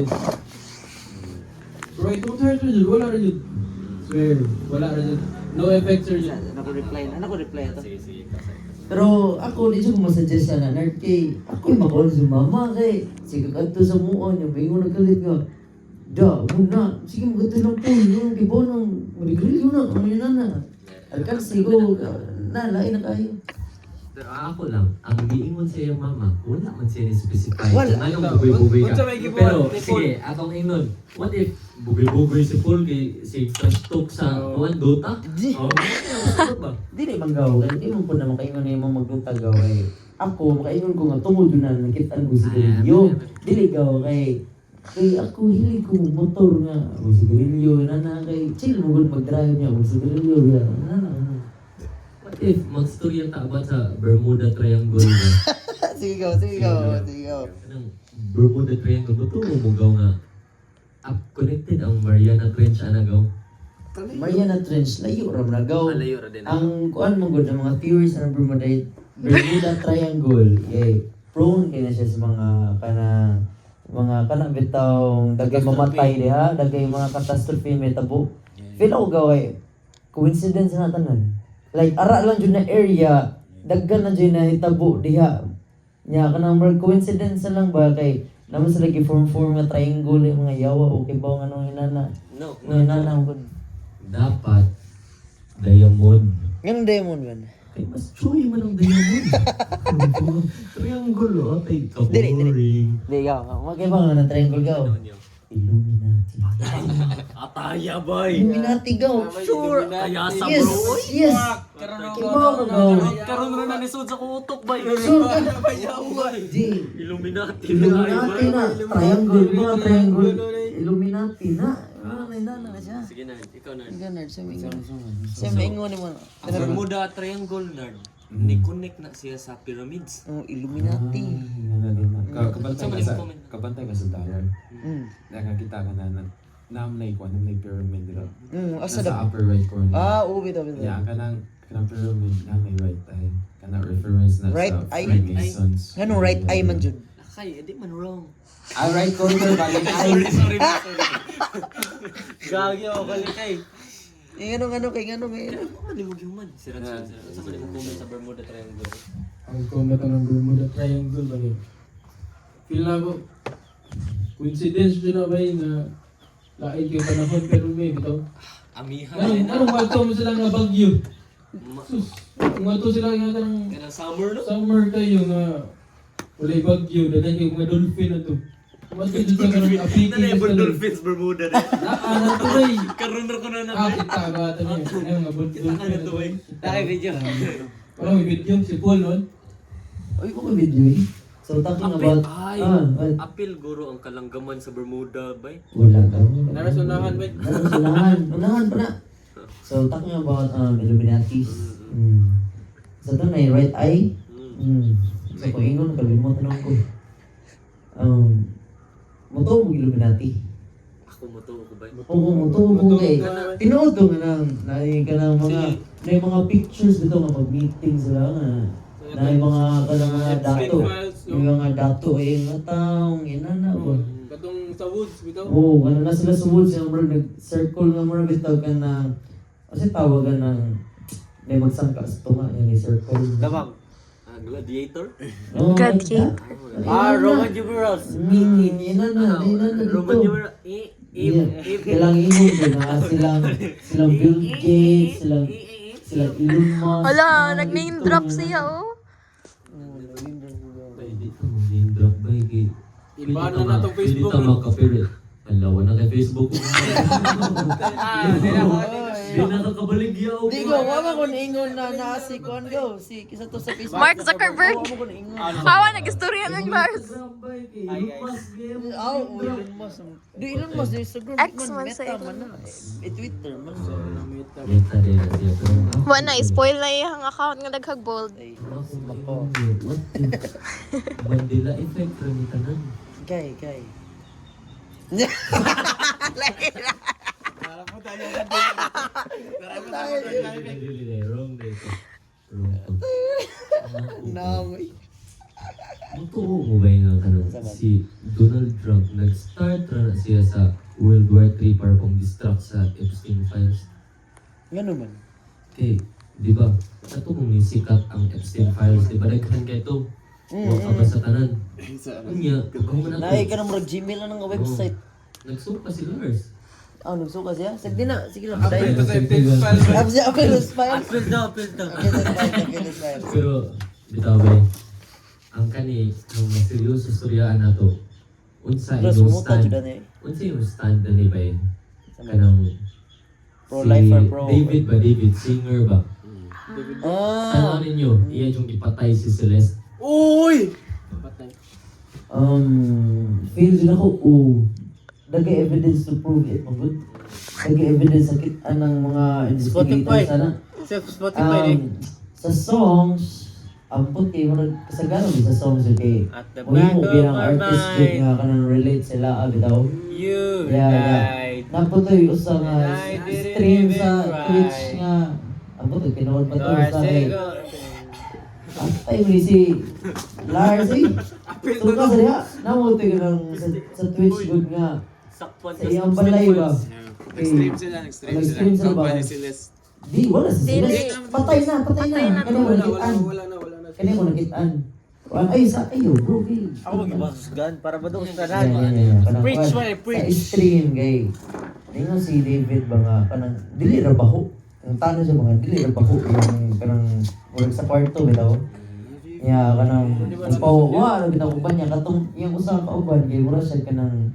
guys. Bro, itong third yun, wala rin yun. Swear, wala rin yun. No effect, sir. Reply ito. Sige. Pero ako, di siya ko masuggest na nerd kay ako yung makawala sa mama kay sige kanto sa muon yung bingo nagkalit nga muna, sige magato ng pool yung kibo ng marigrilyo na, ang nana alkansi ko, nalain na kayo. Pero ako lang, ang giingon sa iyong mama, wala man siya ni-specify. Wala. Anong bugoy-bugoy ka? Unsa may gibuhat Pero, ni Paul? sige, atong ingon. What if, bugoy-bugoy si Paul kay si trash talk sa kuwan, Dota? Di. Oh, ano ba? Dili manggaw kay di mo po na makaingon na yung magdutagaw kay ako makaingon ko nga tungod na nakita ko si Garillo. Dili gaw kay ako hilig ko motor nga si Garillo na kay chill mo gud mag-drive niya si Garillo ya. What if, mag-story ang tabat sa Bermuda Triangle ba? Sige go. Anong Bermuda Triangle ba? Ito mo gaw nga. Connected ang Mariana Trench anagaw. Mariana Trench layo ra man gaw. Malayo ra din. Ang kuan mo gud ang mga theories sa Bermuda Triangle kay prone kay na siya sa mga bitawng dagay mamatay diha, dagay mga catastrophe may tabo. Feel ako gaway coincidence na tanan. Like ara lang jud na area, daggan na jud na hitabo diha. Nya kanang more coincidence na lang ba kay naman sila gi-form nga triangle yung mga yawa okay ba nga nung inana. No. Inana ko. Dapat, diamond. Yung diamond man. Kay mas choy man ang diamond. Triangle, oh. Tay, Dili. kaboring. Di ka, magkaiba nga ng triangle ka. Illuminati. Ataya, boy. Illuminati ka. Sure. Kaya sa Yes, bro. yes. Kibaw ka ka. Karoon rin na nisod sa kutok, boy. Sure ka. Di. Illuminati Illuminati na. Triangle. Mga triangle. Illuminati na. Na siya. Sige na, ikaw na. Ikaw nerd, siya maingon mo. Ang Bermuda Triangle, nerd. Ni-connect na siya sa pyramids. Oh, Illuminati. Kabantay ka sa tower. Nakakita ka na naamnay ko, naamnay pyramid dito. Asa Nasa da? upper right corner. Bitaw. Yan, kanang pyramid na may right eye. Kanang reference na Right sa eye? Freemasons. Ganong right eye man jud. Akay, edi man wrong. Right corner, balik eye. Sorry. Gagi ako kalikay. Ngano kay Ano malimog yung man? Sira. Sa malimog comment sa Bermuda Triangle. Ang comment ng Bermuda Triangle ba yun? Feel na ko, coincidence dyan na ba yun na lain kayo panahon pero may bitaw. Amihan. Anong wato mo sila nga bagyo? Sus, ang wato sila nga kanang Kanang summer, no? summer kayo nga walay bagyo, dagan kayo mga dolphin na to. Mas kayo sa kanang apiki. Nanay, dolphins, Bermuda na. Naanan to bay. Karoon na ko na na. Kita ka ata niya. Ayun nga, dolphin Ano to, boy? Dai video. Parang may video, si Paul nun. Oy, ko video eh. So talking about Apil guro ang kalanggaman sa Bermuda, bay. wala daw. Narasunahan ba? Unahan pa na. So talking about Illuminati. So to na right eye. So kung ingon kalimutan ako. Moto mo Illuminati. Ako mo to, ko, bay. Oo, moto mo kay. Tinuod ko nga nang mga pictures dito nga mag-meeting sila nga. Na yung mga dato. Yung mga dato eh nga taong inana ko. Katong sa woods, bitaw. Oo, ano na sila sa woods yung mga nag-circle nga mga bitaw ka na kasi tawagan ng may magsangka sa tunga yung circle. Dabang. Gladiator? Oh, Gladiator. Roman numerals. Inana Roman dito. numerals. Silang ingon na silang Bill Gates, silang Elon Musk. Hala, nag-name drop siya, oh. Bay, dito mo name drop, bay. Iba na na itong Facebook. Pili makapirit. Alawa na kay Facebook. Di na nakakabaligyaw. Di ko, wala ko naingon na naasi ko go. Si kisa to sa Facebook. Mark Zuckerberg. Wala ko naingon. Hawa, nag-istorya ng Mars. Elon Musk. Di Elon Musk, di Instagram. X man sa Meta Elon man na. Twitter man. Meta din na siya. Wala na, spoil na yung account nga naghag-bold. Ay, mako. Mandela effect rin tanan. Kay. Wrong day. Namoy. Totoo mo ba yung kanong si Donald Trump nag-start ra siya sa World War III para pang distract sa Epstein Files. Ganun man. Okay, di ba? Sa to kung sikat ang Epstein Files, di ba? Nagkahan kayo ito. Huwag ka ba sa tanan? Kanya, kung man Naay ako. ka na murag Gmail na ng website. Nagsuka si Lars. Ah, nagsuka siya? Sige na, sige na. Apel to sa Apel. Apel siya, apel is fine. Apel daw, apel daw. Apel is fine, apel is fine. Pero, bitaw ba ang kani, ang seryoso storyaan na to, unsa Plus, yung sumuta stand, dyan eh. unsa yung stand na ni ba kanang Pro-lifer, pro. David ba, David Singer ba? Ah! Ano ninyo, iya yung ipatay si Celeste. Uy! Patay. Feel din ako, dagay evidence to prove it, magod. Dagay evidence sa kita ng mga Spotify. investigators sana. Spotify Sa songs, ampot kayo mo kasagano sa songs yun kay At the Uy back mo of bilang our artist yun mind, nga kanang relate sila bitaw. you Yeah, died. Naputoy usa nga And I didn't stream even sa try. Twitch nga ampot kinuwag pa to Lord, sa say kay go. ay mo si Lars eh. So ka sa namutoy ka lang sa Twitch good nga Sakpan sa iyang balay ba. Nag-stream sila, nag-stream sila. Nag-stream sila ba? Kampanya si Les. Di wala sa sila. Dili. Patay na. Patay na. Kani mo nakitaan. Wala na. Kani mo nakitaan. Ay sa ayo bro. Ako mag-ibasgan para ba doon sa Yeah, tanan? yeah, yeah. Kanang Preach kwan, man, preach. Sa stream gay. Ninyo si David ba nga kanang dili ra baho. Ang tanong sa mga dili ra baho yung kanang work sa kwarto bitaw. Ya kanang nagpawa ra bitaw uban niya katong yung usa ka uban kay mura siya kanang